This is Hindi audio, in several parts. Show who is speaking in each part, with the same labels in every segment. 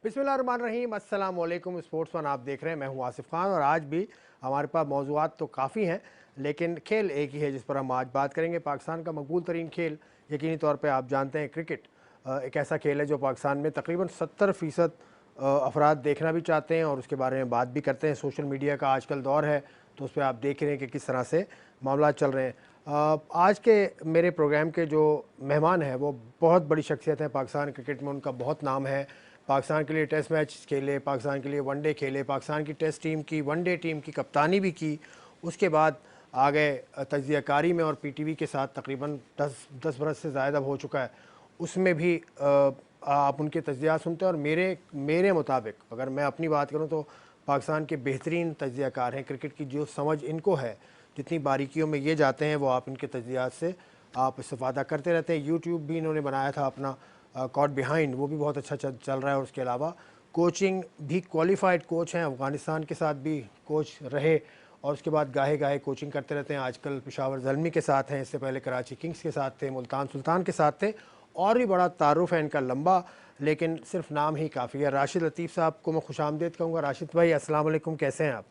Speaker 1: बिस्मिल्लाहिर्रहमानिर्रहीम, अस्सलाम वालेकुम। स्पोर्ट्स वन आप देख रहे हैं, मैं हूं आसिफ खान और आज भी हमारे पास मौज़ूआत तो काफ़ी हैं, लेकिन खेल एक ही है जिस पर हम आज बात करेंगे। पाकिस्तान का मकबूल तरीन खेल यकीनी तौर पे आप जानते हैं क्रिकेट। एक ऐसा खेल है जो पाकिस्तान में तकरीबन 70% अफराद देखना भी चाहते हैं और उसके बारे में बात भी करते हैं। सोशल मीडिया का आजकल दौर है तो उस पर आप देख रहे हैं कि किस तरह से मामला चल रहे हैं। आज के मेरे प्रोग्राम के जो मेहमान हैं वो बहुत बड़ी शख्सियत है पाकिस्तान क्रिकेट में, उनका बहुत नाम है। पाकिस्तान के लिए टेस्ट मैच खेले, पाकिस्तान के लिए वनडे खेले, पाकिस्तान की टेस्ट टीम की, वनडे टीम की कप्तानी भी की। उसके बाद आ गए तज्ज़ियाकारी में और पीटीवी के साथ तकरीबन 10 बरस से ज़्यादा हो चुका है। उसमें भी आप उनके तज्ज़िया सुनते हैं और मेरे मेरे मुताबिक अगर मैं अपनी बात करूं तो पाकिस्तान के बेहतरीन तज्ज़ियाकार हैं। क्रिकेट की जो समझ इनको है, जितनी बारीकियों में ये जाते हैं, वो आप इनके तज्ज़ियात से आप इस्तेफ़ादा करते रहते हैं। यूट्यूब भी इन्होंने बनाया था अपना कॉट बिहाइंड, वो भी बहुत अच्छा चल रहा है। और उसके अलावा कोचिंग भी, क्वालिफाइड कोच हैं, अफ़गानिस्तान के साथ भी कोच रहे और उसके बाद गाहे गाहे कोचिंग करते रहते हैं। आजकल पेशावर ज़ल्मी के साथ हैं, इससे पहले कराची किंग्स के साथ थे, मुल्तान सुल्तान के साथ थे और भी बड़ा तारुफ है इनका लंबा, लेकिन सिर्फ नाम ही काफ़ी है। राशिद लतीफ़ साहब को मैं खुशामदीद कहूँगा। राशिद भाई अस्सलाम वालेकुम, कैसे हैं आप?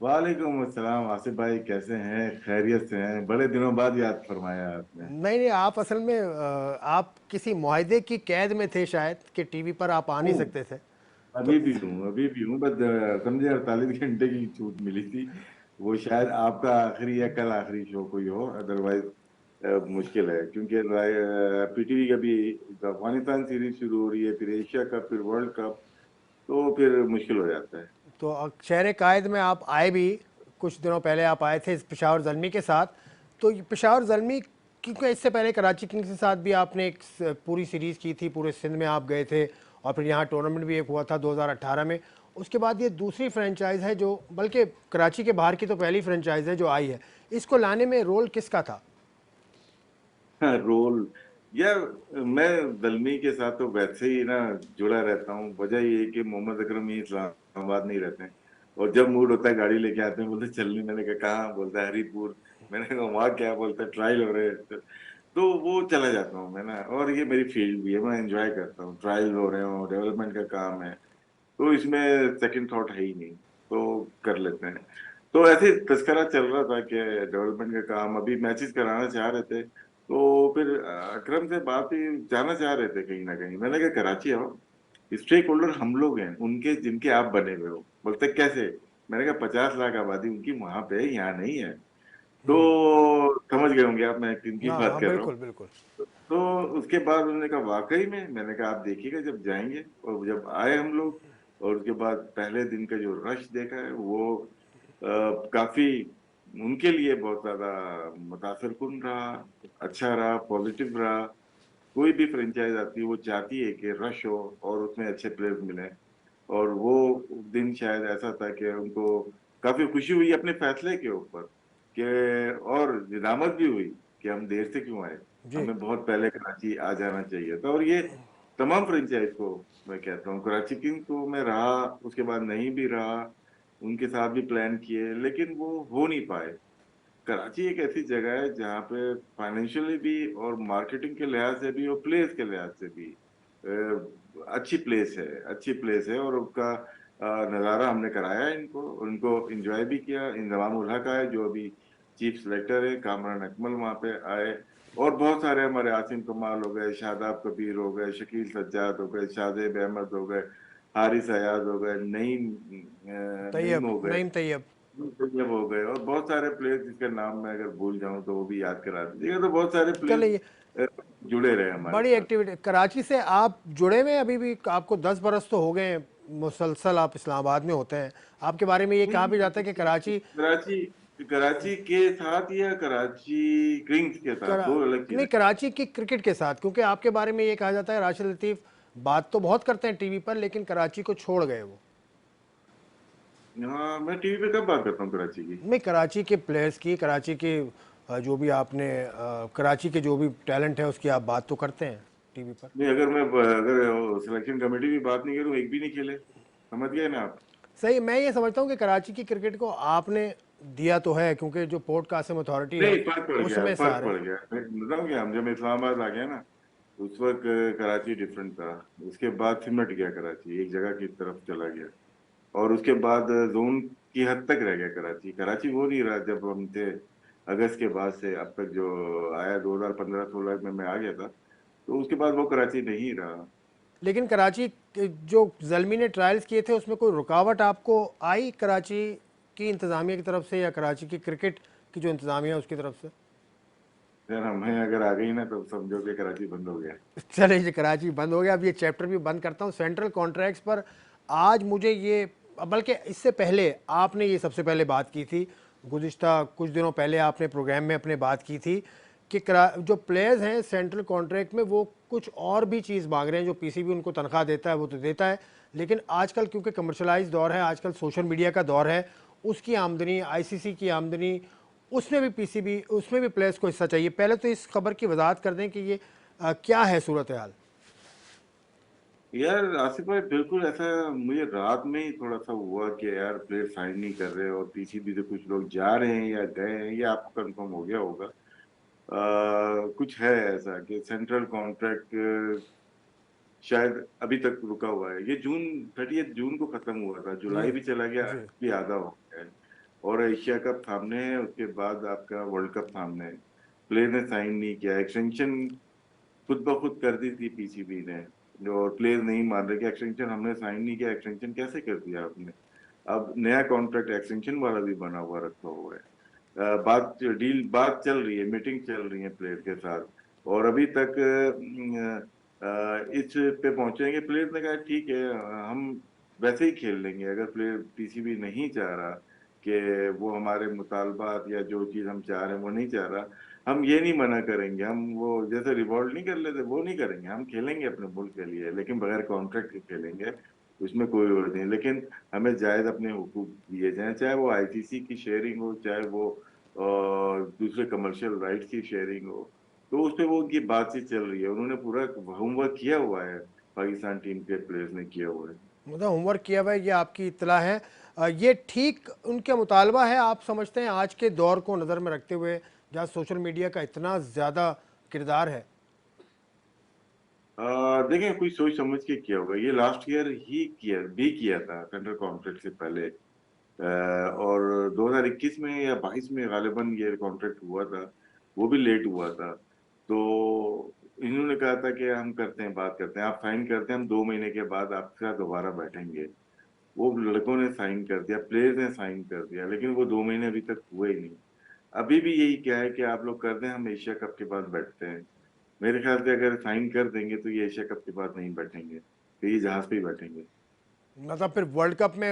Speaker 2: वालेकुम अस्सलाम। आसिफ भाई कैसे हैं? खैरियत से हैं? बड़े दिनों बाद याद फरमाया आपने।
Speaker 1: नहीं नहीं, आप असल में आप किसी मुआहदे की कैद में थे शायद कि टीवी पर आप आ नहीं
Speaker 2: हूँ,
Speaker 1: सकते थे। तो
Speaker 2: अभी भी हूँ बस समझे 48 घंटे की छूट मिली थी। वो शायद आपका आखिरी या कल आखिरी शो कोई हो, अदरवाइज मुश्किल है क्योंकि पीटीवी का भी अफगानिस्तान सीरीज शुरू हो रही है, फिर एशिया कप, फिर वर्ल्ड कप, तो फिर मुश्किल हो जाता है।
Speaker 1: तो शहर कायद में आप आए भी, कुछ दिनों पहले आप आए थे पेशावर ज़ल्मी के साथ। तो ये पेशावर ज़ल्मी, क्योंकि इससे पहले कराची किंग्स के साथ भी आपने एक पूरी सीरीज़ की थी, पूरे सिंध में आप गए थे और फिर यहाँ टूर्नामेंट भी एक हुआ था 2018 में। उसके बाद ये दूसरी फ्रेंचाइज़ है जो, बल्कि कराची के बाहर की तो पहली फ्रेंचाइज़ है जो आई है। इसको लाने में रोल किसका था?
Speaker 2: हाँ, रोल यार, मैं दलमी के साथ तो वैसे ही ना जुड़ा रहता हूँ। वजह ये है कि मोहम्मद अकरम ही इस्लामाबाद नहीं रहते हैं और जब मूड होता है गाड़ी लेके आते हैं, बोलते चलनी। मैंने कहा कहाँ? बोलता है हरीपुर। मैंने कहा वहाँ क्या? बोलता है ट्रायल हो रहे हैं। तो वो चला जाता हूँ मैं ना, और ये मेरी फील्ड भी है, मैं एंजॉय करता हूँ। ट्रायल हो रहे हो, डेवलपमेंट का काम है, तो इसमें सेकंड थॉट है ही नहीं, तो कर लेते हैं। तो ऐसे ही तस्करा चल रहा था कि डेवलपमेंट का काम, अभी मैचेस कराना चाह रहे थे, तो फिर अकरम से बात ही जाना चाह रहे थे कहीं ना कहीं। मैंने कहा कराची आओ, स्टेक होल्डर हम लोग हैं उनके, जिनके आप बने हुए हो। बोलते कैसे? मैंने कहा 50 लाख आबादी उनकी वहां पे है, यहाँ नहीं है। तो समझ गए होंगे आप मैं किन की
Speaker 1: हाँ
Speaker 2: बात
Speaker 1: हाँ,
Speaker 2: कर रहा
Speaker 1: बिल्कुल
Speaker 2: हूँ।
Speaker 1: बिल्कुल।
Speaker 2: तो उसके बाद उन्होंने कहा वाकई में? मैंने कहा आप देखिएगा जब जाएंगे। और जब आए हम लोग, और उसके बाद पहले दिन का जो रश देखा है वो काफी उनके लिए बहुत ज्यादा मुतासर कुन रहा, अच्छा रहा, पॉजिटिव रहा। कोई भी फ्रेंचाइज आती है वो चाहती है कि रश हो और उसमें अच्छे प्लेयर्स मिले। और वो दिन शायद ऐसा था कि उनको काफी खुशी हुई अपने फैसले के ऊपर, कि और निदामत भी हुई कि हम देर से क्यों आए,
Speaker 1: जी।
Speaker 2: हमें बहुत पहले कराची आ जाना चाहिए था। और ये तमाम फ्रेंचाइज को मैं कहता हूँ, कराची किंग्स को मैं रहा, उसके बाद नहीं भी रहा, उनके साथ भी प्लान किए, लेकिन वो हो नहीं पाए। कराची एक ऐसी जगह है जहाँ पे फाइनेंशियली भी और मार्केटिंग के लिहाज से भी और प्लेस के लिहाज से भी अच्छी प्लेस है, अच्छी प्लेस है। और उसका नज़ारा हमने कराया है इनको, उनको एंजॉय भी किया। इंजमाम उल हक आए जो अभी चीफ सेलेक्टर है, कामरान अकमल वहाँ पे आए, और बहुत सारे हमारे आसिम कमाल हो गए, शादाब कबीर हो गए, शकील सज्जाद हो गए, शादेब अहमद हो गए, हारिस अयाज हो गए, नईम
Speaker 1: तैयब,
Speaker 2: हो गए,
Speaker 1: नईम तैयब।
Speaker 2: जब हो गए, और बहुत सारे प्लेयर्स जिसका नाम मैं अगर भूल जाऊं तो वो भी याद करा दीजिएगा। तो बहुत सारे
Speaker 1: चलिए,
Speaker 2: प्लेयर्स जुड़े रहे हमारे
Speaker 1: बड़ी
Speaker 2: साथ।
Speaker 1: एक्टिविटी कराची से आप जुड़े हुए हैं अभी भी, आपको 10 बरस तो हो गए हैं, मुसलसल आप इस्लामाबाद में होते हैं। आपके बारे में ये कहा भी जाता है कि कराची
Speaker 2: कराची कराची के साथ या कराची किंग्स के साथ
Speaker 1: करा
Speaker 2: दो अलग
Speaker 1: नहीं,
Speaker 2: चीजें।
Speaker 1: कराची की क्रिकेट के साथ, क्योंकि आपके बारे में ये कहा जाता है राशिद लतीफ़ बात तो बहुत करते हैं टीवी पर, लेकिन कराची को छोड़ गए वो।
Speaker 2: हाँ, मैं टीवी पे कब बात करता हूँ कराची की?
Speaker 1: नहीं, कराची के प्लेयर्स की, कराची के जो भी आपने कराची के जो भी टैलेंट है उसकी आप बात तो करते हैं टीवी पर।
Speaker 2: नहीं, अगर सिलेक्शन कमेटी की बात नहीं करूँ, एक भी नहीं खेले। समझ गए ना आप?
Speaker 1: सही, मैं ये समझता हूँ कि कराची की क्रिकेट को आपने दिया तो है, क्योंकि जो पोर्ट कासिम अथॉरिटी है
Speaker 2: नहीं, फर्क पड़ गया,
Speaker 1: उसमें
Speaker 2: फर्क
Speaker 1: सारे।
Speaker 2: पड़ गया। मैं बताऊँ क्या, हम जब इस्लामाबाद आ गया ना, उस वक्त कराची डिफरेंट था। उसके बाद सिमट गया कराची, एक जगह की तरफ चला गया। और उसके बाद जोन की हद तक रह गया कराची। कराची वो नहीं रहा जब हम थे। अगस्त के बाद से अब तक जो आया 2015-16 में मैं आ गया था, तो उसके बाद वो कराची नहीं रहा।
Speaker 1: लेकिन कराची के जो ज़ल्मी ने ट्रायल्स किए थे उसमें कोई रुकावट आपको आई कराची की इंतज़ामिया की तरफ से या कराची की क्रिकेट की जो इंतज़ामिया है उसकी तरफ से?
Speaker 2: यार हमें अगर आ गई ना तो समझो कि कराची बंद हो गया।
Speaker 1: चले जी, कराची बंद हो गया। अब ये चैप्टर भी बंद करता हूँ सेंट्रल कॉन्ट्रैक्ट्स पर। आज मुझे ये, बल्कि इससे पहले आपने ये सबसे पहले बात की थी, गुज़िश्ता कुछ दिनों पहले आपने प्रोग्राम में अपने बात की थी कि जो प्लेयर्स हैं सेंट्रल कॉन्ट्रैक्ट में वो कुछ और भी चीज़ मांग रहे हैं। जो पीसीबी उनको तनख्वाह देता है वो तो देता है, लेकिन आजकल क्योंकि कमर्शलाइज दौर है, आजकल सोशल मीडिया का दौर है, उसकी आमदनी, आईसीसी की आमदनी, उसमें भी पीसीबी, उसमें भी प्लेयर्स को हिस्सा चाहिए। पहले तो इस खबर की वजाहत कर दें कि ये क्या है सूरत हाल।
Speaker 2: यार आसिफ भाई, बिल्कुल ऐसा मुझे रात में ही थोड़ा सा हुआ कि यार प्लेयर साइन नहीं कर रहे, और पीसीबी से कुछ लोग जा रहे हैं या गए हैं, ये आपको कंफर्म हो गया होगा। कुछ है ऐसा कि सेंट्रल कॉन्ट्रैक्ट शायद अभी तक रुका हुआ है। ये जून 30 जून को खत्म हुआ था,
Speaker 1: जी
Speaker 2: जुलाई भी चला गया,
Speaker 1: जी।
Speaker 2: अगस्त भी आधा हो गया है। और एशिया कप सामने है, उसके बाद आपका वर्ल्ड कप सामने है। प्लेयर ने साइन नहीं किया, एक्सटेंशन खुद ब खुद कर दी थी पीसीबी ने। और प्लेयर नहीं मान रहे कि एक्सटेंशन हमने साइन नहीं किया, एक्सटेंशन कैसे कर दिया आपने। अब नया कॉन्ट्रैक्ट एक्सटेंशन वाला भी बना हुआ रखा हुआ है। बात चल रही है, मीटिंग चल रही है प्लेयर के साथ। और अभी तक इस पे पहुंचेंगे। प्लेयर ने कहा ठीक है, हम वैसे ही खेल लेंगे। अगर प्लेयर पीसीबी नहीं चाह रहा कि वो हमारे मुतालबात या जो चीज हम चाह रहे हैं वो नहीं चाह रहा, हम ये नहीं मना करेंगे। हम वो जैसे रिवॉल्ट नहीं कर लेते वो नहीं करेंगे, हम खेलेंगे अपने मुल्क के लिए, लेकिन बगैर कॉन्ट्रैक्ट के खेलेंगे। उसमें कोई और नहीं, लेकिन हमें जायज अपने हुकूक दिए जाएं, चाहे वो आईसीसी की शेयरिंग हो, चाहे वो दूसरे कमर्शियल राइट्स की शेयरिंग हो। तो उस पे वो उनकी बातचीत चल रही है। उन्होंने पूरा होमवर्क किया हुआ है, पाकिस्तान टीम के प्लेयर्स ने किया हुआ है।
Speaker 1: मतलब होमवर्क किया हुआ है, ये आपकी इत्तला है। ये ठीक उनके मुतालबा है आप समझते हैं आज के दौर को नज़र में रखते हुए, जहाँ सोशल मीडिया का इतना ज़्यादा किरदार है?
Speaker 2: देखें, कोई सोच समझ के किया होगा। ये लास्ट ईयर ही किया था सेंट्रल कॉन्ट्रैक्ट से पहले। और 2021 में या 22 में गालिबन ये कॉन्ट्रैक्ट हुआ था। वो भी लेट हुआ था। तो इन्होंने कहा था कि हम करते हैं, बात करते हैं, आप साइन करते हैं, हम 2 महीने के बाद आपके साथ दोबारा बैठेंगे। वो लड़कों ने साइन कर दिया, प्लेयर्स ने साइन कर दिया, लेकिन वो 2 महीने अभी तक हुए ही नहीं। अभी भी यही क्या है कि आप लोग कर दें, हम एशिया कप के बाद बैठते हैं। मेरे ख्याल से अगर साइन कर देंगे तो ये एशिया कप के बाद नहीं बैठेंगे, तो ये जहाज पे ही बैठेंगे।
Speaker 1: मतलब फिर वर्ल्ड कप में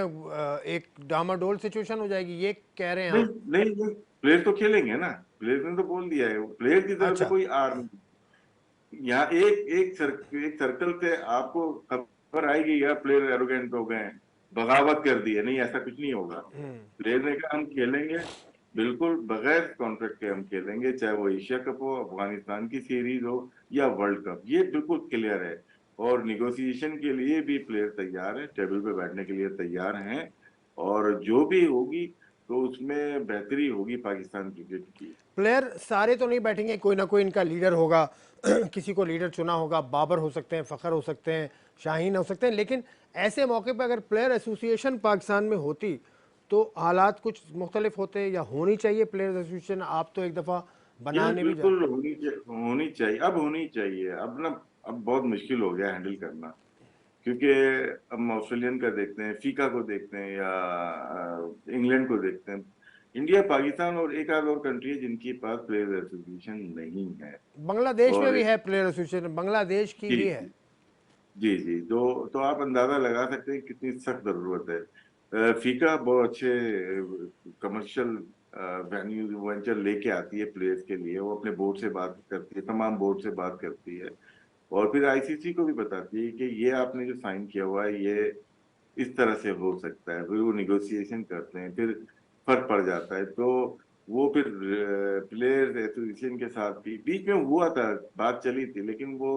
Speaker 1: एक डामाडोल सिचुएशन हो जाएगी, ये कह रहे हैं
Speaker 2: नहीं
Speaker 1: आप?
Speaker 2: नहीं नहीं, प्लेयर तो खेलेंगे ना। प्लेयर ने तो बोल दिया है, प्लेयर की तरफ से
Speaker 1: अच्छा।
Speaker 2: कोई आर नहीं। यहाँ एक सर्कल से आपको खबर आएगी या प्लेयर एरोगेंट हो गए हैं, बगावत कर दी है, नहीं ऐसा कुछ नहीं होगा। प्लेयर ने कहा हम खेलेंगे, बिल्कुल बगैर कॉन्ट्रैक्ट के हम खेलेंगे, चाहे वो एशिया कप हो, अफगानिस्तान की सीरीज हो या वर्ल्ड कप, ये बिल्कुल क्लियर है। और निगोशिएशन के लिए भी प्लेयर तैयार है, टेबल पे बैठने के लिए तैयार हैं। और जो भी होगी तो उसमें बेहतरी होगी पाकिस्तान क्रिकेट की।
Speaker 1: प्लेयर सारे तो नहीं बैठेंगे, कोई ना कोई इनका लीडर होगा। किसी को लीडर चुना होगा, बाबर हो सकते हैं, फ़खर हो सकते हैं, शाहीन हो सकते हैं। लेकिन ऐसे मौके पर अगर प्लेयर एसोसिएशन पाकिस्तान में होती तो हालात कुछ मुख्तलिफ होते, या होनी चाहिए प्लेयर एसोसिएशन? आप तो एक दफ़ा
Speaker 2: यार
Speaker 1: बनाने भी जा।
Speaker 2: बिल्कुल होनी चाहिए, अब होनी चाहिए। अब ना, अब बहुत मुश्किल हो गया हैंडल करना। क्योंकि हम ऑस्ट्रेलियन का देखते हैं, फीका को देखते हैं, या इंग्लैंड को देखते हैं। इंडिया, पाकिस्तान और एक आध और कंट्री है जिनके पास प्लेयर एसोसिएशन नहीं है।
Speaker 1: बांग्लादेश में
Speaker 2: और
Speaker 1: भी है प्लेयर एसोसिएशन, बांग्लादेश की
Speaker 2: जी
Speaker 1: ही है।
Speaker 2: जी जी, तो आप अंदाजा लगा सकते हैं कितनी सख्त जरूरत है। फीका बहुत अच्छे कमर्शियल वेन्यू वेंचर लेके आती है प्लेयर्स के लिए। वो अपने बोर्ड से बात करती है, तमाम बोर्ड से बात करती है। और फिर आईसीसी को भी बताती है कि ये आपने जो साइन किया हुआ है, ये इस तरह से हो सकता है। फिर वो निगोशिएशन करते हैं, फिर फर्क पड़ जाता है। तो वो फिर प्लेयर्स एसोसिएशन के साथ भी बीच में हुआ था, बात चली थी, लेकिन वो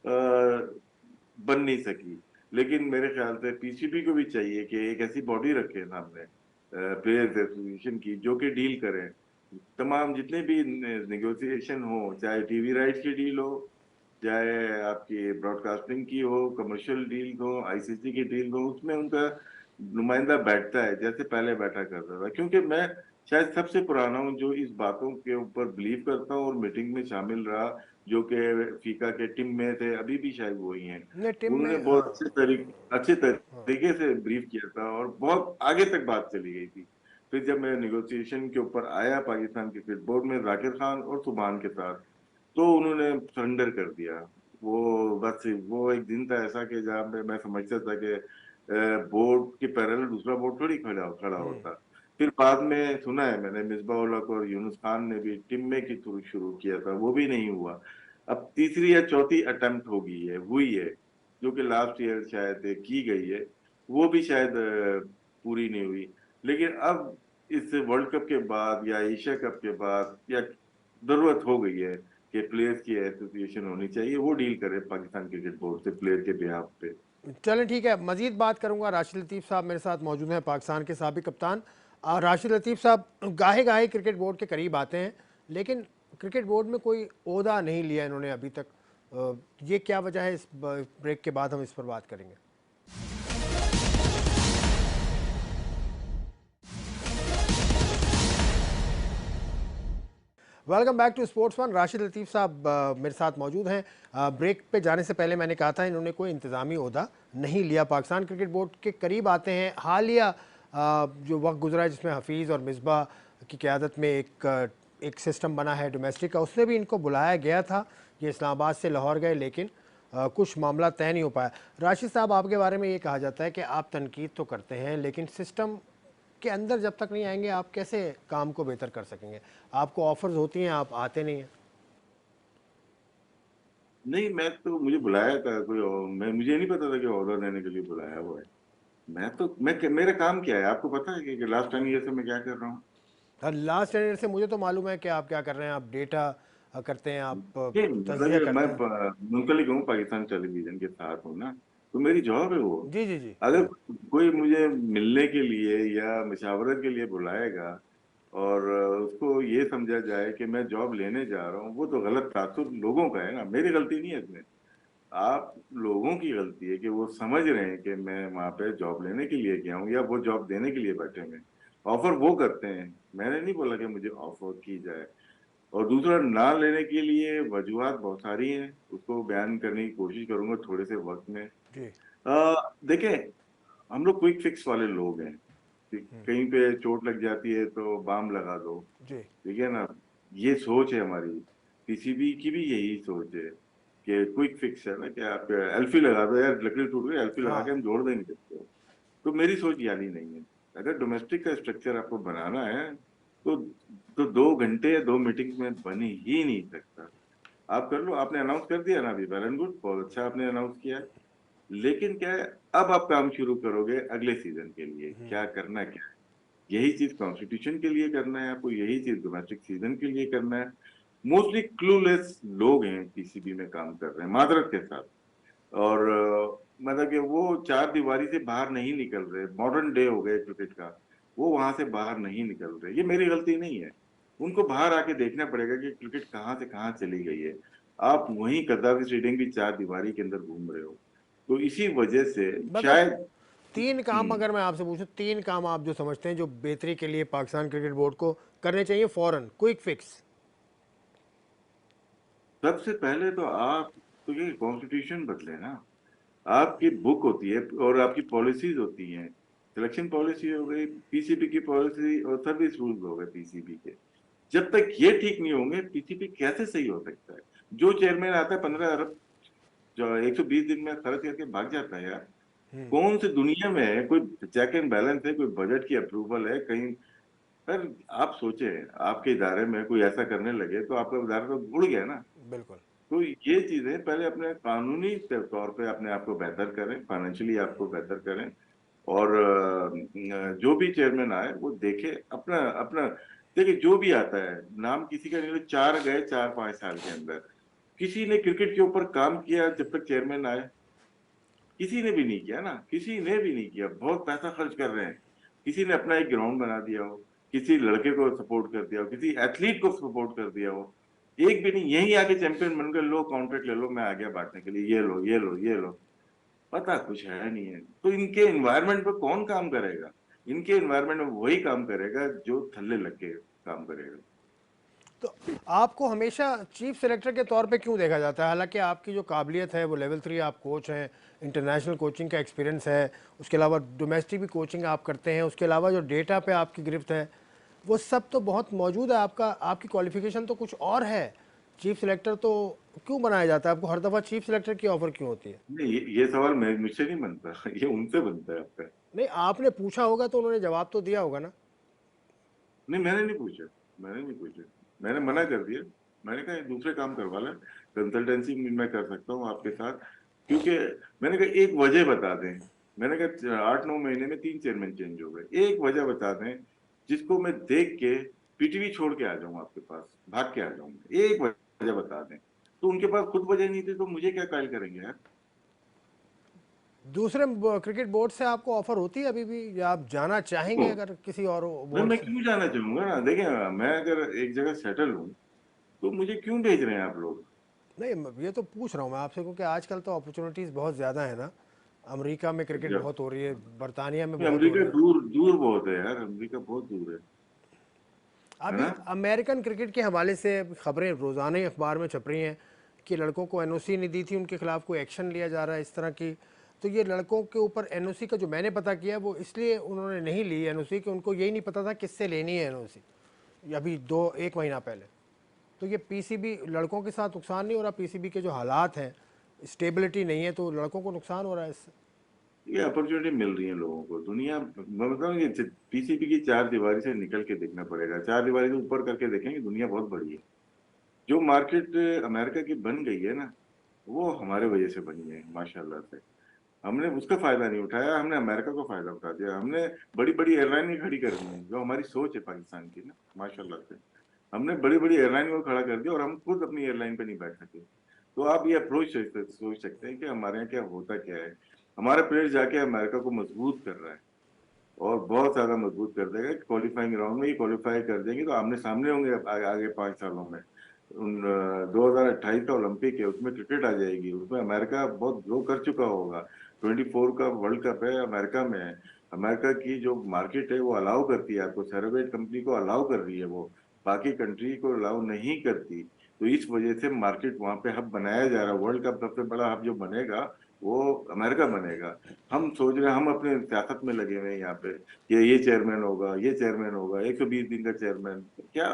Speaker 2: बन नहीं सकी। लेकिन मेरे ख्याल से पीसीबी को भी चाहिए कि एक ऐसी बॉडी रखे सामने, प्लेयर्स एसोसिएशन की, जो कि डील करें तमाम जितने भी निगोशिएशन हो, चाहे टीवी राइट्स की डील हो, चाहे आपकी ब्रॉडकास्टिंग की हो, कमर्शियल डील हो, आईसीसी की डील हो, उसमें उनका नुमाइंदा बैठता है जैसे पहले बैठा करता था। क्योंकि मैं शायद सबसे पुराना हूँ जो इस बातों के ऊपर बिलीव करता हूँ और मीटिंग में शामिल रहा, जो कि फीका के टीम में थे, अभी भी शायद वही हैं।
Speaker 1: ने टीम
Speaker 2: उन्होंने
Speaker 1: में,
Speaker 2: बहुत
Speaker 1: हाँ।
Speaker 2: अच्छे
Speaker 1: हाँ।
Speaker 2: तरीके से ब्रीफ किया था और बहुत आगे तक बात चली गई थी। फिर जब मैं निगोशिएशन के ऊपर आया पाकिस्तान क्रिकेट बोर्ड में जाकिर खान और सुबहान के साथ, तो उन्होंने सरेंडर कर दिया। वो बस वो एक दिन था ऐसा कि जहाँ पे मैं समझता था कि बोर्ड के पैरेलल दूसरा बोर्ड थोड़ी खड़ा खड़ा
Speaker 1: हम्म।
Speaker 2: होता। फिर बाद में सुना है मैंने मिसबाह उल हक और यूनुस खान ने भी टीम में की थ्रू शुरू किया था, वो भी नहीं हुआ। अब तीसरी या चौथी अटेम्प्ट हुई है, जो कि लास्ट ईयर शायद की गई है, वो भी शायद पूरी नहीं हुई। लेकिन अब इस वर्ल्ड कप के बाद या एशिया कप के बाद या जरूरत हो गई है कि प्लेयर्स की एसोसिएशन होनी चाहिए, वो डील करे पाकिस्तान क्रिकेट बोर्ड से प्लेयर के बिहाफ पे।
Speaker 1: चलें, ठीक है, मजीद बात करूंगा। राशिद लतीफ़ साहब मेरे साथ मौजूद हैं, पाकिस्तान के साबिक कप्तान। राशिद लतीफ़ साहब गाहे गाहे क्रिकेट बोर्ड के करीब आते हैं, लेकिन क्रिकेट बोर्ड में कोई ओहदा नहीं लिया इन्होंने अभी तक। ये क्या वजह है? इस ब्रेक के बाद हम इस पर बात करेंगे। Welcome back to sports one. Rashid Latif साहब मेरे साथ मौजूद हैं। ब्रेक पे जाने से पहले मैंने कहा था इन्होंने कोई इंतज़ामी ओहदा नहीं लिया, पाकिस्तान क्रिकेट बोर्ड के करीब आते हैं। हालिया जो वक्त गुजरा है जिसमें हफीज़ और मिसबा की क़यादत में एक सिस्टम बना है डोमेस्टिक का, उसमें भी इनको बुलाया गया था। ये इस्लामाबाद से लाहौर गए, लेकिन कुछ मामला तय नहीं हो पाया। राशिद साहब, आपके बारे में ये कहा जाता है कि आप तनकीद तो करते हैं, लेकिन सिस्टम के अंदर जब तक नहीं आएंगे आप कैसे काम को बेहतर कर सकेंगे? आपको ऑफर्स होती हैं, आप आते नहीं हैं।
Speaker 2: नहीं, मैं तो मुझे बुलाया था कोई मैं मुझे नहीं पता था कि ऑर्डर देने के लिए बुलाया हुआ है। मेरा काम क्या है आपको पता है कि लास्ट 10 ईयर से मैं क्या कर रहा हूँ?
Speaker 1: लास्ट टेनर से मुझे तो मालूम है कि आप क्या कर रहे हैं। आप डेटा करते हैं, आप
Speaker 2: नहीं, मतलब
Speaker 1: तज्जिया
Speaker 2: कि मैं
Speaker 1: करते हैं।
Speaker 2: मुंसलिक हूँ पाकिस्तान टेलीविजन के साथ हूँ ना, तो मेरी जॉब है वो।
Speaker 1: जी जी जी
Speaker 2: अगर
Speaker 1: जी।
Speaker 2: कोई मुझे मिलने के लिए या मशावरत के लिए बुलाएगा और उसको ये समझा जाए कि मैं जॉब लेने जा रहा हूँ, वो तो गलत तासुर लोगों का है ना, मेरी गलती नहीं है इसमें। आप लोगों की गलती है कि वो समझ रहे हैं कि मैं वहां पे जॉब लेने के लिए गया हूँ या वो जॉब देने के लिए बैठे हैं। ऑफर वो करते हैं, मैंने नहीं बोला कि मुझे ऑफर की जाए। और दूसरा, ना लेने के लिए वजूहत बहुत सारी हैं, उसको बयान करने की कोशिश करूंगा थोड़े से वक्त में।
Speaker 1: जी
Speaker 2: देखें, हम लोग क्विक फिक्स वाले लोग हैं कि कहीं पे चोट लग जाती है तो बाम लगा दो,
Speaker 1: जी।
Speaker 2: ठीक है ना। ये सोच है हमारी, पीसीबी की भी यही सोच है कि क्विक फिक्स है ना, कि आप एल्फी लगा दो, यार लकड़ी टूट गई, एल्फी लगा के
Speaker 1: हाँ।
Speaker 2: हम जोड़ देंगे इसको। तो मेरी सोच यानी नहीं है। अगर डोमेस्टिक का स्ट्रक्चर आपको बनाना है तो 2 घंटे या 2 मीटिंग में बन ही नहीं सकता। आप कर लो, आपने अनाउंस कर दिया ना अभी, वेल एंड गुड, बहुत अच्छा आपने अनाउंस किया है। लेकिन क्या है, अब आप काम शुरू करोगे अगले सीजन के लिए, क्या करना है, क्या है? यही चीज कॉन्स्टिट्यूशन के लिए करना है आपको, यही चीज डोमेस्टिक सीजन के लिए करना है। मोस्टली क्लूलेस लोग हैं पीसीबी में काम कर रहे हैं, मादरत के साथ। और मतलब कि वो चार दीवारी से बाहर नहीं निकल रहे, मॉडर्न डे हो गए क्रिकेट का, वो वहां से बाहर नहीं निकल रहे। ये मेरी गलती नहीं है, उनको बाहर आके देखना पड़ेगा कि क्रिकेट कहाँ से कहाँ चली गई है। आप वहीं कदाफी स्टेडियम की चार दीवारी के अंदर घूम रहे हो, तो इसी वजह से
Speaker 1: मतलब
Speaker 2: शायद।
Speaker 1: तीन काम,
Speaker 2: हम्म,
Speaker 1: अगर मैं आपसे पूछूं, तीन काम आप जो समझते हैं जो बेहतरी के लिए पाकिस्तान क्रिकेट बोर्ड को करने चाहिए फौरन, क्विक फिक्स।
Speaker 2: सबसे पहले तो आप तो ये कॉन्स्टिट्यूशन बदले ना। आपकी बुक होती है और आपकी पॉलिसीज होती हैं, सिलेक्शन पॉलिसी हो गई, पीसीबी की पॉलिसी, और सर्विस रूल्स हो गए पीसीबी के। जब तक ये ठीक नहीं होंगे, पीसीबी कैसे सही हो सकता है? जो चेयरमैन आता है 15 अरब जो 120 दिन में खर्च करके भाग जाता है यार। कौन सी दुनिया में है कोई चेक एंड बैलेंस है, कोई बजट की अप्रूवल है कहीं? सर, आप सोचे, आपके इदारे में कोई ऐसा करने लगे तो आपका इदारा तो उड़ गया ना।
Speaker 1: बिल्कुल।
Speaker 2: तो ये चीजें पहले अपने कानूनी तौर पे अपने आप को बेहतर करें, फाइनेंशियली आपको बेहतर करें। और जो भी चेयरमैन आए वो देखे अपना अपना। देखिए, जो भी आता है, नाम किसी का नहीं लो, चार गए 4-5 साल के अंदर, किसी ने क्रिकेट के ऊपर काम किया जब तक चेयरमैन आए? किसी ने भी नहीं किया ना, किसी ने भी नहीं किया। बहुत पैसा खर्च कर रहे हैं, किसी ने अपना एक ग्राउंड बना दिया हो, किसी लड़के को सपोर्ट कर दिया हो, किसी एथलीट को सपोर्ट कर दिया हो, एक भी नहीं, यहीं आके चैंपियन बनकर लो कॉन्ट्रैक्ट ले लो, मैं आ गया बांटने के लिए, ये लो ये लो ये लो। पता कुछ है नहीं है, तो इनके एनवायरनमेंट पे कौन काम करेगा? इनके एनवायरनमेंट में वही काम करेगा जो थल्ले लग के काम करेगा।
Speaker 1: तो आपको हमेशा चीफ सेलेक्टर के तौर पे क्यों देखा जाता है? हालांकि आपकी जो काबिलियत है वो लेवल 3 आप कोच हैं, इंटरनेशनल कोचिंग का एक्सपीरियंस है, उसके अलावा डोमेस्टिक भी कोचिंग आप करते हैं, उसके अलावा जो डेटा पे आपकी गिरफ्त है वो सब तो बहुत मौजूद है। आपका आपकी क्वालिफिकेशन तो कुछ और है, चीफ सेलेक्टर तो क्यों बनाया जाता है आपको? हर दफ़ा चीफ सेलेक्टर की ऑफ़र क्यों होती है?
Speaker 2: नहीं, ये सवाल मैं मुझसे नहीं बनता ये उनसे बनता है आपका।
Speaker 1: नहीं, आपने पूछा होगा तो उन्होंने जवाब तो दिया होगा ना?
Speaker 2: नहीं, मैंने नहीं पूछा, मैंने नहीं पूछा, मैंने मना कर दिया। मैंने कहा दूसरे काम करवा लें, कंसल्टेंसी मैं कर सकता हूँ आपके साथ, क्योंकि मैंने कहा एक वजह बता दें। मैंने कहा 8-9 महीने में 3 चेयरमैन चेंज हो गए, एक वजह बता दें जिसको मैं देख के पीटीवी छोड़ के आ जाऊं आपके पास, भाग के आ जाऊंगा, एक वजह बता दें। तो उनके पास खुद वजह नहीं थी, तो मुझे क्या कायल करेंगे यार?
Speaker 1: दूसरे क्रिकेट बोर्ड से आपको ऑफ़र होती है अभी भी, या आप जाना चाहेंगे
Speaker 2: तो
Speaker 1: अगर किसी और बोर्ड
Speaker 2: मैं
Speaker 1: से?
Speaker 2: क्यों जाना चाहूंगा ना, देखिए मैं अगर एक जगह सेटल हूँ तो मुझे क्यों भेज रहे हैं आप लोग?
Speaker 1: नहीं, ये तो पूछ रहा हूँ मैं आपसे क्योंकि आजकल तो अपॉर्चुनिटीज़ बहुत ज़्यादा है ना। अमेरिका में क्रिकेट
Speaker 2: जब
Speaker 1: बहुत हो रही है, बरतानिया में बहुत हो
Speaker 2: अमेरिका
Speaker 1: रही है।
Speaker 2: दूर दूर बहुत है यार, अमेरिका बहुत दूर है
Speaker 1: अभी
Speaker 2: ना?
Speaker 1: अमेरिकन क्रिकेट के हवाले से खबरें रोज़ाना ही अखबार में छप रही हैं कि लड़कों को एनओसी नहीं दी थी, उनके खिलाफ कोई एक्शन लिया जा रहा है इस तरह की। तो ये लड़कों के ऊपर एनओसी का जो मैंने पता किया वो इसलिए उन्होंने नहीं ली एनओसी कि उनको यही नहीं पता था किससे लेनी है एनओसी, अभी 1 महीना पहले। तो ये पीसीबी लड़कों के साथ नुकसान नहीं हो रहा? पीसीबी के जो हालात हैं, स्टेबिलिटी नहीं है, तो लड़कों को नुकसान हो रहा है इससे।
Speaker 2: ये अपॉर्चुनिटी मिल रही है लोगों को, दुनिया मैं बताऊँ कि पीसीबी की चार दीवारी से निकल के देखना पड़ेगा, चार दीवारी से ऊपर करके देखेंगे, दुनिया बहुत बड़ी है। जो मार्केट अमेरिका की बन गई है ना, वो हमारे वजह से बनी है माशाल्लाह से। हमने उसका फायदा नहीं उठाया, हमने अमेरिका को फायदा उठा दिया। हमने बड़ी बड़ी एयरलाइन भी खड़ी कर दी हैं, जो हमारी सोच है पाकिस्तान की ना, माशाल्लाह से। हमने बड़ी बड़ी एयरलाइन को खड़ा कर दिया और हम खुद अपनी एयरलाइन पे नहीं बैठ सके। तो आप ये अप्रोच सोच सकते हैं कि हमारे यहाँ क्या होता क्या है। हमारा प्लेयर जाके अमेरिका को मजबूत कर रहा है, और बहुत ज्यादा मजबूत कर देगा। क्वालिफाइंग राउंड में ही क्वालिफाई कर देंगे तो आमने सामने होंगे आगे 5 सालों में। 2028 का ओलंपिक है, उसमें क्रिकेट आ जाएगी, उसमें अमेरिका बहुत ग्रो कर चुका होगा। 24 का वर्ल्ड कप है, अमेरिका में है। अमेरिका की जो मार्केट है वो अलाउ करती है आपको, सरोगेट कंपनी को अलाउ कर रही है वो, बाकी कंट्री को अलाउ नहीं करती। तो इस वजह से मार्केट वहां पे हब बनाया जा रहा है। वर्ल्ड कप सबसे बड़ा हब जो बनेगा वो अमेरिका बनेगा। हम सोच रहे हैं, हम अपने सियासत में लगे हुए हैं यहाँ पे कि ये चेयरमैन होगा, ये चेयरमैन होगा, 120 दिन का चेयरमैन। क्या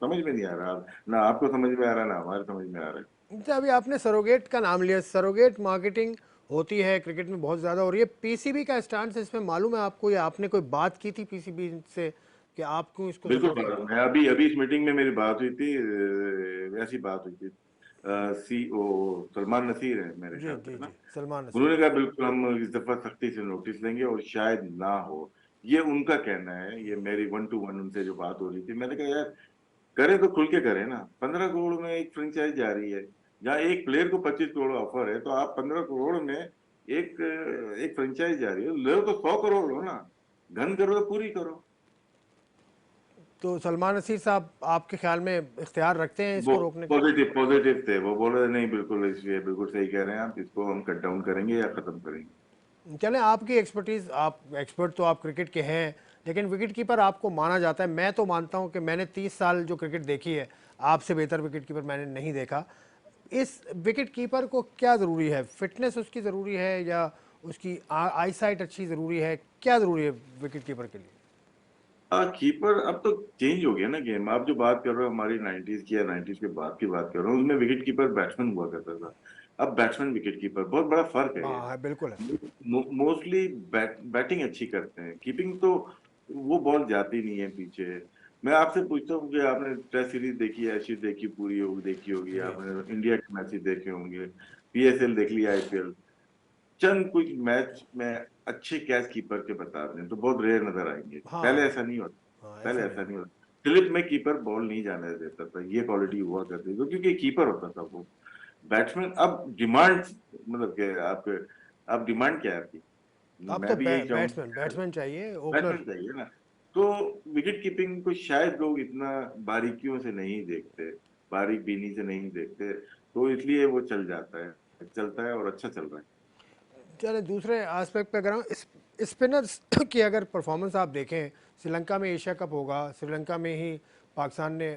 Speaker 2: समझ में नहीं आ रहा, ना आपको समझ में आ रहा, ना हमारे समझ में आ रहा है।
Speaker 1: अच्छा, अभी आपने सरोगेट का नाम लिया, सरोगेट मार्केटिंग होती है क्रिकेट में बहुत ज़्यादा, और ये पीसीबी का स्टांस इसमें मालूम है आपको, या आपने कोई बात की थी पीसीबी से कि आप क्यों इसको
Speaker 2: बिल्कुल
Speaker 1: सपोर्ट करते हैं?
Speaker 2: मैं अभी अभी इस मीटिंग में मेरी बात हुई थी, ऐसी बात हुई थी। सीओ सलमान नसीर है मेरे
Speaker 1: जी
Speaker 2: ख्याल
Speaker 1: जी
Speaker 2: से ना,
Speaker 1: जी, सलमान नसीर।
Speaker 2: उन्होंने कहा बिल्कुल हम इस दफा सख्ती से नोटिस लेंगे और शायद ना हो। ये उनका कहना है, ये मेरी 1-to-1 उनसे जो बात हो रही थी। मैंने कहा यार करें तो खुल के करें ना, 15 करोड़ में एक फ्रेंचाइज जा रही है, जहाँ एक प्लेयर को 25 करोड़ ऑफर है, तो आप 15 करोड़ में एक एक फ्रेंचाइज जा रही है, लो तो 100 करोड़ लो ना, घन करो तो पूरी करो।
Speaker 1: तो सलमान नसीर साहब आपके ख्याल में इख्तियार रखते हैं
Speaker 2: वो
Speaker 1: इसको रोकने का?
Speaker 2: पॉजिटिव पॉजिटिव थे, वो बोल रहे नहीं बिल्कुल, इसलिए बिल्कुल सही कह रहे हैं आप, इसको हम कट डाउन करेंगे या खत्म करेंगे।
Speaker 1: चलें, आपकी एक्सपर्टीज़, आप एक्सपर्ट तो आप क्रिकेट के हैं, लेकिन विकेट कीपर आपको माना जाता है। मैं तो मानता हूं कि मैंने 30 साल जो क्रिकेट देखी है, आपसे बेहतर विकेट कीपर मैंने नहीं देखा। इस विकेट कीपर को क्या ज़रूरी है? फिटनेस उसकी ज़रूरी है, या उसकी आई साइट अच्छी ज़रूरी है? क्या ज़रूरी है विकेट कीपर के लिए?
Speaker 2: कीपर अब तो चेंज हो गया ना गेम। आप जो बात कर रहे हो हमारी 90s की या 90s के बाद की बात कर रहे हो, उसमें विकेट कीपर बैट्समैन हुआ करता था। अब बैट्समैन विकेट कीपर, बहुत बड़ा फर्क है ये।
Speaker 1: हाँ, बिल्कुल है।
Speaker 2: मोस्टली बैटिंग अच्छी करते हैं, कीपिंग तो वो बॉल जाती नहीं है पीछे। मैं आपसे पूछता हूँ कि आपने टेस्ट सीरीज देखी है, एशेज देखी पूरी होगी, देखी होगी
Speaker 1: जी।
Speaker 2: आपने, इंडिया के मैचेस देखे होंगे, पीएसएल देख लिया, आईपीएल। चंद कुछ मैच में अच्छे कैच कीपर के बता दें तो बहुत रेयर नजर आएंगे, पहले
Speaker 1: हाँ
Speaker 2: ऐसा नहीं होता।
Speaker 1: हाँ,
Speaker 2: पहले
Speaker 1: ऐसा नहीं
Speaker 2: ऐसा नहीं
Speaker 1: होता।
Speaker 2: होता। स्लिप में कीपर बॉल नहीं जाने देता था, ये क्वालिटी हुआ करती थी क्योंकि कीपर होता था वो। बैट्समैन अब डिमांड, मतलब कि आपके, अब डिमांड क्या है आपकी?
Speaker 1: अब तो
Speaker 2: मैं भी यही
Speaker 1: बैट्समैन
Speaker 2: चाहूंगा,
Speaker 1: बैट्समैन चाहिए, ओपनर।
Speaker 2: बैट्समैन चाहिए ना। तो विकेट कीपिंग को शायद लोग इतना बारीकियों से नहीं देखते। बारीक बीनी से नहीं देखते, तो इसलिए वो चलता है और अच्छा चल रहा है।
Speaker 1: चले दूसरे एस्पेक्ट पे अगर हम स्पिनर्स की अगर परफॉर्मेंस आप देखें, श्रीलंका में एशिया कप होगा, श्रीलंका में ही पाकिस्तान ने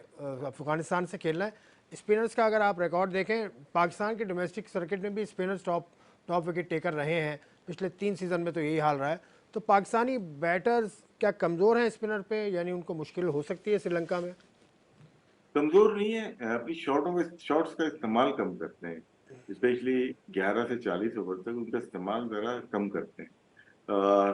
Speaker 1: अफगानिस्तान से खेलना है। स्पिनर्स का अगर आप रिकॉर्ड देखें, पाकिस्तान के डोमेस्टिक सर्किट में भी स्पिनर्स टॉप विकेट टेकर रहे हैं। पिछले 3 सीज़न में तो यही हाल रहा है। तो पाकिस्तानी बैटर्स क्या कमज़ोर हैं स्पिनर पे, यानी उनको मुश्किल हो सकती है श्रीलंका में?
Speaker 2: कमजोर नहीं है, अपनी शॉट्स का इस्तेमाल कम करते हैं, स्पेशली 11 से 40 ओवर तक उनका इस्तेमाल जरा कम करते हैं।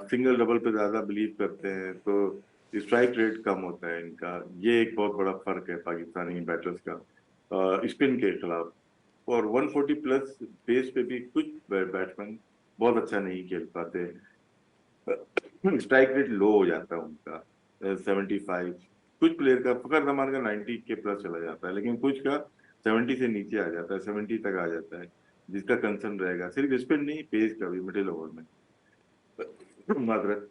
Speaker 2: सिंगल डबल पे ज्यादा बिलीव करते हैं, तो स्ट्राइक रेट कम होता है इनका। ये एक बहुत बड़ा फर्क है पाकिस्तानी बैटर्स का स्पिन के खिलाफ। और 140 प्लस पेस पे भी कुछ बैट्समैन बहुत अच्छा नहीं खेल पाते, स्ट्राइक रेट लो हो जाता है उनका 75। कुछ प्लेयर का, फखर जमान का 90 के प्लस चला जाता है, लेकिन कुछ का 70 से नीचे आ जाता है, 70 तक आ जाता है, जिसका कंसर्न रहेगा सिर्फ स्पिन नहीं, पेस का भी मिडिल ओवर में। माजरत।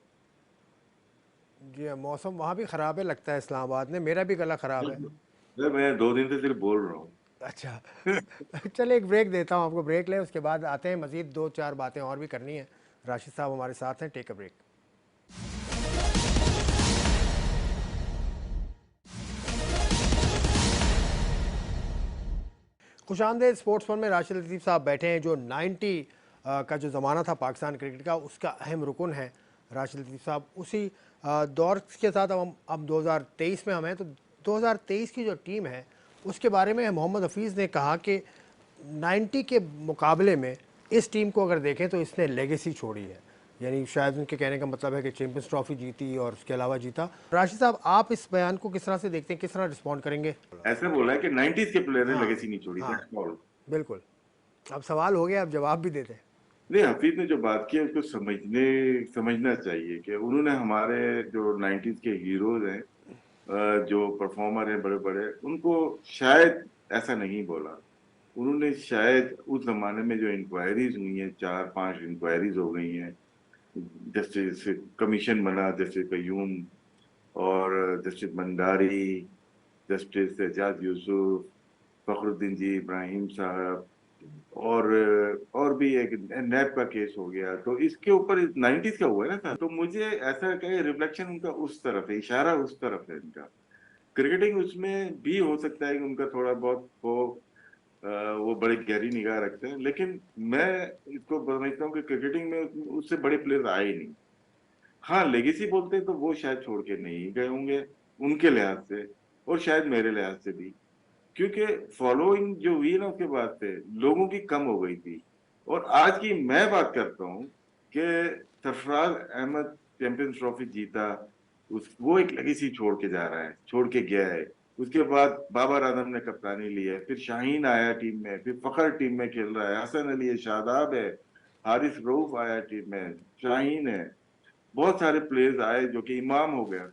Speaker 1: जी हाँ, मौसम वहाँ भी ख़राब है लगता है इस्लामाबाद में, मेरा भी गला ख़राब है।
Speaker 2: अरे मैं 2 दिन से सिर्फ बोल रहा हूँ।
Speaker 1: अच्छा। चलिए एक ब्रेक देता हूँ आपको, ब्रेक लें, उसके बाद आते हैं, मज़ीद 2-4 बातें और भी करनी है। राशिद साहब हमारे साथ हैं, टेक अ ब्रेक। खुशामदीद स्पोर्ट्स फन में राशिद लतीफ़ साहब बैठे हैं, जो 90 का जो ज़माना था पाकिस्तान क्रिकेट का, उसका अहम रुकन है राशिद लतीफ़ साहब। उसी दौर के साथ अब 2023 में हम हैं, तो 2023 की जो टीम है उसके बारे में मोहम्मद हफीज़ ने कहा कि 90 के मुकाबले में इस टीम को अगर देखें तो इसने लेगेसी छोड़ी है। यानी शायद उनके कहने का मतलब है कि चैंपियंस ट्रॉफी जीती और उसके अलावा जीता। राशिद साहब, आप इस बयान को किस तरह से देखते हैं, किस तरह रिस्पॉन्ड करेंगे?
Speaker 2: ऐसे बोला है कि 90s के प्लेयर ने
Speaker 1: हाँ,
Speaker 2: लेगेसी नहीं छोड़ी,
Speaker 1: हाँ,
Speaker 2: दैट्स ऑल।
Speaker 1: बिल्कुल। अब सवाल हो गया, अब जवाब भी देते हैं।
Speaker 2: नहीं, हफीज ने जो बात की है उसको समझना चाहिए कि उन्होंने हमारे जो 90s के हीरोज हैं, जो परफॉर्मर हैं बड़े बड़े, उनको शायद ऐसा नहीं बोला। उन्होंने शायद उस जमाने में जो इंक्वायरीज हुई हैं, 4-5 इंक्वायरीज हो गई हैं, जस्टिस कमीशन बना, जस्टिस कयूम और जस्टिस मंडारी, जस्टिस एजाज यूसुफ, फखरुद्दीन जी इब्राहिम साहब, और भी एक नैब का केस हो गया, तो इसके ऊपर 90s का हुआ है ना था। तो मुझे ऐसा कहे रिफ्लेक्शन उनका उस तरफ है, इशारा उस तरफ है इनका। क्रिकेटिंग उसमें भी हो सकता है कि उनका थोड़ा बहुत वो बड़ी गहरी निगाह रखते हैं, लेकिन मैं इसको समझता हूँ कि क्रिकेटिंग में उससे बड़े प्लेयर आए ही नहीं। हाँ, लेगेसी बोलते हैं तो वो शायद छोड़ के नहीं गए होंगे उनके लिहाज से, और शायद मेरे लिहाज से भी, क्योंकि फॉलोइंग जो हुई ना उसके बाद से लोगों की कम हो गई थी। और आज की मैं बात करता हूँ कि सरफराज अहमद चैंपियंस ट्रॉफी जीता, उस वो एक लेगेसी छोड़ के जा रहा है, छोड़ के गया है। उसके बाद बाबर आजम ने कप्तानी ली है, फिर शाहीन आया टीम में, फिर फखर टीम में खेल रहा है, हसन अली है, शादाब है, हारिस रऊफ आया टीम में, शाहीन है, बहुत सारे प्लेयर्स आए जो कि इमाम हो गया।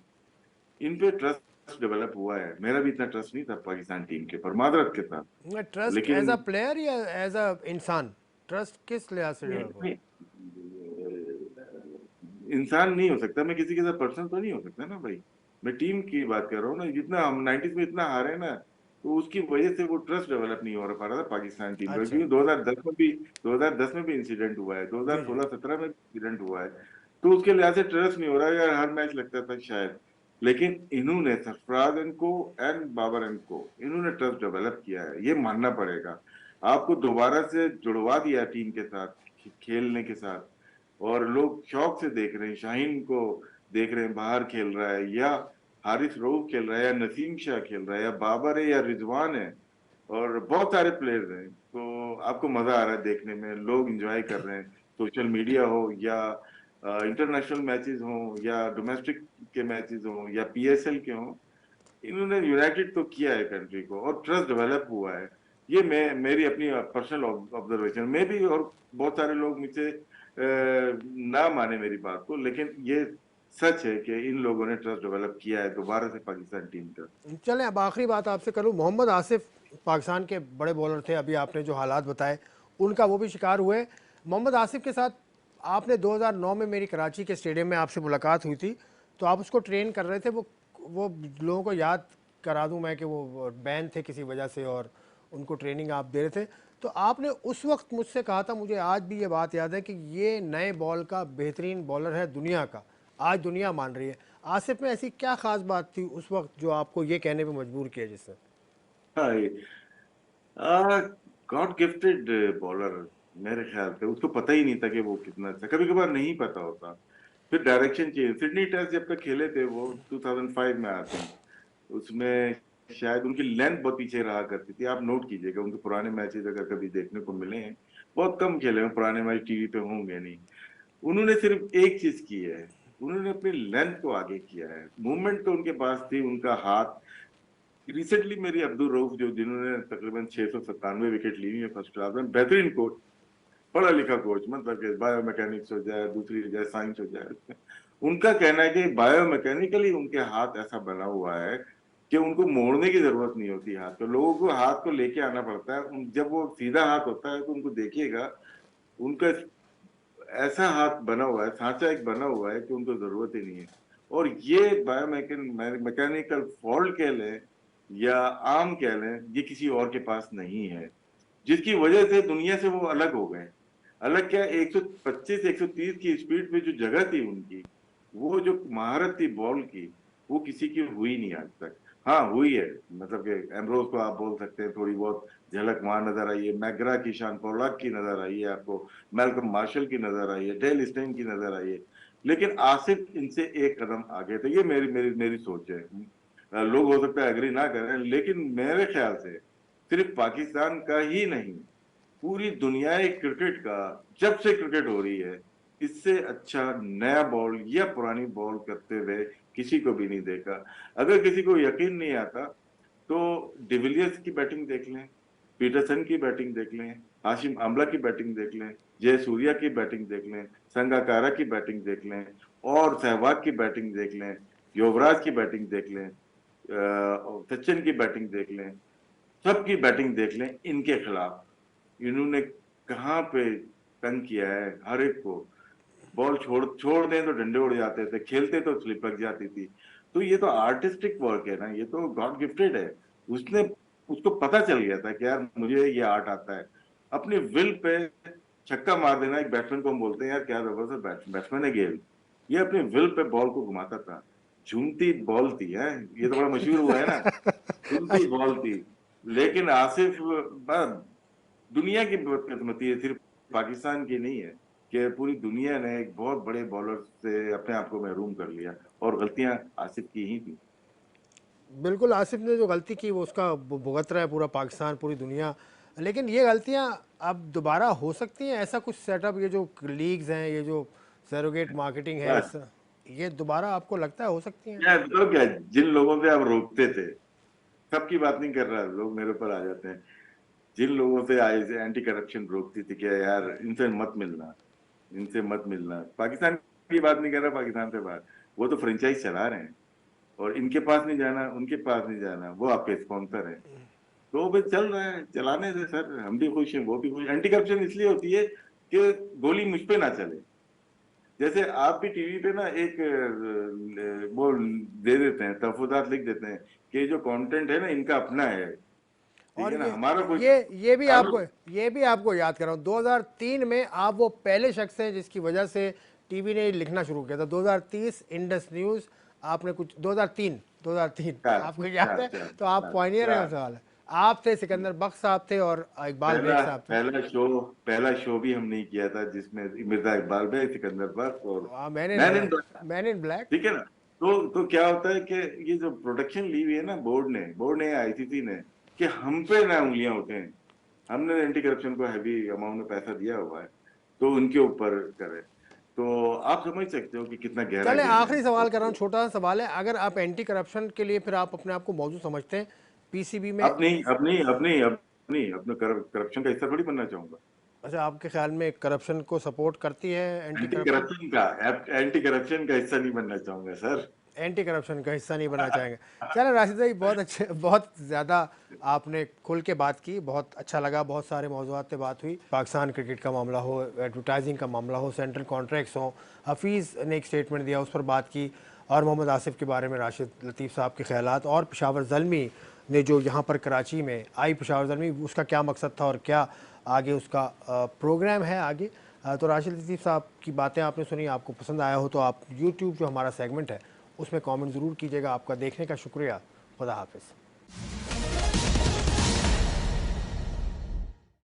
Speaker 2: इन पे ट्रस्ट डेवलप हुआ है। मेरा भी इतना ट्रस्ट नहीं था पाकिस्तान टीम के पर, मादरत के साथ।
Speaker 1: ट्रस्ट एज
Speaker 2: लेकिन
Speaker 1: अ प्लेयर या एज अ इंसान? ट्रस्ट किस लिहाज से
Speaker 2: नहीं,
Speaker 1: डेवलप हो?
Speaker 2: नहीं, इंसान नहीं हो सकता, मैं किसी के साथ पर्सन तो नहीं हो सकता ना भाई। मैं टीम की बात कर रहा हूँ ना, जितना हम 90s में इतना हारे ना, तो उसकी वजह से वो ट्रस्ट डेवलप नहीं हो पा रहा था पाकिस्तान टीम का,
Speaker 1: अच्छा।
Speaker 2: क्योंकि 2010 में भी इंसिडेंट हुआ है,
Speaker 1: जी जी।
Speaker 2: 2016-17 में भी इंसिडेंट हुआ है। तो उसके लिहाज से ट्रस्ट नहीं हो रहा है यार, हर मैच लगता था शायद। लेकिन इन्होंने सरफराज इनको एंड बाबर इनको इन्होंने ट्रस्ट डेवलप किया है, ये मानना पड़ेगा। आपको दोबारा से जुड़वा दिया टीम के साथ, खेलने के साथ, और लोग शौक से देख रहे हैं, शाहीन को देख रहे हैं बाहर खेल रहा है, या हारिस रऊफ खेल रहा है, या नसीम शाह खेल रहा है, या बाबर है, या रिजवान है, और बहुत सारे प्लेयर्स हैं। तो आपको मजा आ रहा है देखने में, लोग एंजॉय कर रहे हैं, सोशल मीडिया हो या इंटरनेशनल मैचेस हो या डोमेस्टिक के मैचेस हो या पीएसएल के हो, इन्होंने यूनाइटेड तो किया है कंट्री को, और ट्रस्ट डेवलप हुआ है। ये मेरी अपनी पर्सनल ऑब्जर्वेशन में भी, और बहुत सारे लोग मुझसे ना माने मेरी बात को, लेकिन ये सच है कि इन लोगों ने ट्रस्ट डेवलप किया है दोबारा से पाकिस्तान टीम का।
Speaker 1: चलें, अब आखिरी बात आपसे करूं। मोहम्मद आसिफ पाकिस्तान के बड़े बॉलर थे, अभी आपने जो हालात बताए उनका वो भी शिकार हुए। मोहम्मद आसिफ के साथ आपने 2009 में मेरी कराची के स्टेडियम में आपसे मुलाकात हुई थी, तो आप उसको ट्रेन कर रहे थे। वो लोगों को याद करा दूं मैं कि वो बैन थे किसी वजह से और उनको ट्रेनिंग आप दे रहे थे, तो आपने उस वक्त मुझसे कहा था, मुझे आज भी ये बात याद है कि ये नए बॉल का बेहतरीन बॉलर है दुनिया का, आज दुनिया मान रही है। आसिफ में ऐसी क्या खास बात थी उस वक्त जो आपको ये कहने पे मजबूर किया जिससे?
Speaker 2: हाँ, गॉड गिफ्टेड बॉलर मेरे ख्याल से। उसको पता ही नहीं था कि वो कितना अच्छा, कभी कभार नहीं पता होता। फिर डायरेक्शन चेंज, सिडनी टेस्ट जब तक खेले थे वो 2005 में आते हैं, उसमें शायद उनकी लेंथ बहुत पीछे रहा करती थी। आप नोट कीजिएगा उनके पुराने मैचेस अगर कभी देखने को मिले हैं, बहुत कम खेले हैं पुराने मैच, टीवी पे होंगे नहीं। उन्होंने सिर्फ एक चीज की है, उन्होंने अपनी लेंथ को आगे किया है। मूवमेंट तो उनके पास थी, उनका हाथ। रिसेंटली मेरी अब्दुल रऊफ, जो जिन्होंने तकरीबन 697 विकेट ली हुई है फर्स्ट क्लास में, बेहतरीन कोच, पढ़ा लिखा कोच, मतलब कि बायो मैकेनिक्स हो जाए, दूसरी हो जाए साइंस हो जाए, उनका कहना है कि बायो मैकेनिकली उनके हाथ ऐसा बना हुआ है कि उनको मोड़ने की जरूरत नहीं होती हाथ को। लोगों को हाथ को लेके आना पड़ता है। जब वो सीधा हाथ होता है तो उनको देखिएगा, उनका ऐसा हाथ बना हुआ है, सांचा एक बना हुआ है कि उनको जरूरत ही नहीं है। और ये बायो मैकेनिकल फॉल्ट कह लें या आम कह लें, ये किसी और के पास नहीं है, जिसकी वजह से दुनिया से वो अलग हो गए। अलग क्या, 125 130 की स्पीड पे जो जगह थी उनकी, वो जो महारत थी बॉल की, वो किसी की हुई नहीं आज तक। हाँ हुई है, मतलब कि एम्ब्रोज को आप बोल सकते हैं, थोड़ी बहुत झलक वहां नजर आई है, मैग्रा की, शान पोलार्ड की नजर आई है आपको, मैल्कम मार्शल की नजर आई है, डेल स्टेन की नजर आई है, लेकिन आसिफ इनसे एक कदम आगे। तो ये मेरी मेरी मेरी सोच है। लोग हो सकता है एग्री ना करें, लेकिन मेरे ख्याल से सिर्फ पाकिस्तान का ही नहीं, पूरी दुनिया क्रिकेट का, जब से क्रिकेट हो रही है, इससे अच्छा नया बॉल या पुरानी बॉल करते हुए किसी को भी नहीं देखा। अगर किसी को यकीन नहीं आता तो डिविलियर्स की बैटिंग देख लें, पीटरसन की बैटिंग देख लें, हाशिम आमला की बैटिंग देख लें, जय सूर्या की बैटिंग देख लें, संगाकारा की बैटिंग देख लें, और सहवाग की बैटिंग देख लें, युवराज की बैटिंग देख लें, सचिन की बैटिंग देख लें, सबकी बैटिंग देख लें इनके खिलाफ। इन्होंने कहाँ पे तंग किया है हर एक को। बॉल छोड़ छोड़ दें तो डंडे उड़ जाते थे, खेलते तो स्लिप लग जाती थी। तो ये तो आर्टिस्टिक वर्क है ना, ये तो गॉड गिफ्टेड है। उसने, उसको पता चल गया था कि यार मुझे ये आर्ट आता है। अपने विल पे छक्का मार देना, एक बैट्समैन को हम बोलते हैं यार क्या जबरदस्त बैट्समैन है गेल, ये अपने विल पे बॉल को घुमाता था। झूमती बॉल थी है, ये तो बड़ा मशहूर हुआ है ना, झूमती बॉल थी। लेकिन आसिफ दुनिया की बदकिस्मती है, सिर्फ पाकिस्तान की नहीं है, कि पूरी दुनिया ने एक बहुत बड़े बॉलर से अपने आप को महरूम कर लिया, और गलतियां आसिफ की ही थी।
Speaker 1: बिल्कुल, आसिफ ने जो गलती की वो उसका भुगत रहा है पूरा पाकिस्तान, पूरी दुनिया। लेकिन ये गलतियां अब दोबारा हो सकती हैं? ऐसा कुछ सेटअप, ये जो लीग्स हैं, ये जो सैरोगेट मार्केटिंग है,
Speaker 2: बस
Speaker 1: ये दोबारा आपको लगता है हो सकती हैं?
Speaker 2: क्या तो क्या, जिन लोगों से आप रोकते थे, सबकी बात नहीं कर रहा, लोग मेरे ऊपर आ जाते हैं, जिन लोगों से आई से एंटी करप्शन रोकती थी कि यार इनसे मत मिलना, इनसे मत मिलना, पाकिस्तान की बात नहीं कर रहा, पाकिस्तान से बाहर, वो तो फ्रेंचाइज चला रहे हैं, और इनके पास नहीं जाना, उनके पास नहीं जाना, वो आपके स्पॉन्सर है। तो भाई चल रहा है, चलाने से सर, हम भी खुश हैं वो भी खुश। एंटी करप्शन इसलिए होती है कि गोली मुझ पे ना चले। जैसे आप भी टीवी पे ना एक वो दे देते हैं, तहफुजात लिख देते हैं कि जो कंटेंट है ना इनका अपना है, ठीक
Speaker 1: और
Speaker 2: है ना,
Speaker 1: ये
Speaker 2: हमारा कोई
Speaker 1: ये भी आपको,
Speaker 2: ताल्लुक।
Speaker 1: ये भी आपको याद कराऊं, 2003 में आप वो पहले शख्स हैं जिसकी वजह से टीवी ने लिखना शुरू किया था। 2030 इंडस न्यूज़, आपने कुछ 2003
Speaker 2: चार
Speaker 1: आपको याद
Speaker 2: चार
Speaker 1: है?
Speaker 2: चार
Speaker 1: तो आप
Speaker 2: चार
Speaker 1: पॉइनियर हैं
Speaker 2: चार
Speaker 1: उस सवाल है। आप थे, सिकंदर बख्श साहब थे और इकबाल बेग
Speaker 2: पहला
Speaker 1: साहब थे।
Speaker 2: पहला शो भी हम नहीं किया था जिसमें मिर्जा इकबाल भाई, सिकंदर बख्श और
Speaker 1: man in
Speaker 2: man in
Speaker 1: black,
Speaker 2: black,
Speaker 1: man in black.
Speaker 2: ठीक है ना। तो क्या होता है कि ये जो प्रोटेक्शन ली हुई है ना बोर्ड ने आईसीसी ने, कि हम पे ना उंगलियां उठे। हमने एंटी करप्शन को हैवी अमाउंट में पैसा दिया हुआ है, तो उनके ऊपर करे। तो आप समझ सकते हो कि कितना गहरा
Speaker 1: चले,
Speaker 2: गेम है।
Speaker 1: आखिरी सवाल कर रहा हूँ, छोटा सा सवाल है। अगर आप एंटी करप्शन के लिए फिर आप अपने आप को मौजूद समझते हैं पीसीबी में?
Speaker 2: अपनी अपनी अपनी अपनी अपने करप्शन का हिस्सा थोड़ी बनना चाहूंगा।
Speaker 1: अच्छा, आपके ख्याल में करप्शन को सपोर्ट करती है एंटी करप्शन?
Speaker 2: एंटी करप्शन का हिस्सा नहीं बनना चाहूंगा सर।
Speaker 1: एंटी करप्शन का हिस्सा नहीं बनना चाहेंगे। चलो राशिद भाई, बहुत अच्छे, बहुत ज़्यादा आपने खुल के बात की, बहुत अच्छा लगा। बहुत सारे मौज़ूआत पे बात हुई, पाकिस्तान क्रिकेट का मामला हो, एडवर्टाइजिंग का मामला हो, सेंट्रल कॉन्ट्रैक्ट्स हो, हफीज़ ने एक स्टेटमेंट दिया उस पर बात की, और मोहम्मद आसिफ के बारे में राशिद लतीफ़ साहब के ख्यालात, और पेशावर ज़ल्मी ने जो यहाँ पर कराची में आई, पेशावर ज़ल्मी, उसका क्या मकसद था और क्या आगे उसका प्रोग्राम है आगे। तो राशिद लतीफ़ साहब की बातें आपने सुनी, आपको पसंद आया हो तो आप यूट्यूब जो हमारा सेगमेंट है उसमें कमेंट ज़रूर कीजिएगा। आपका देखने का शुक्रिया। खुदा हाफिज़।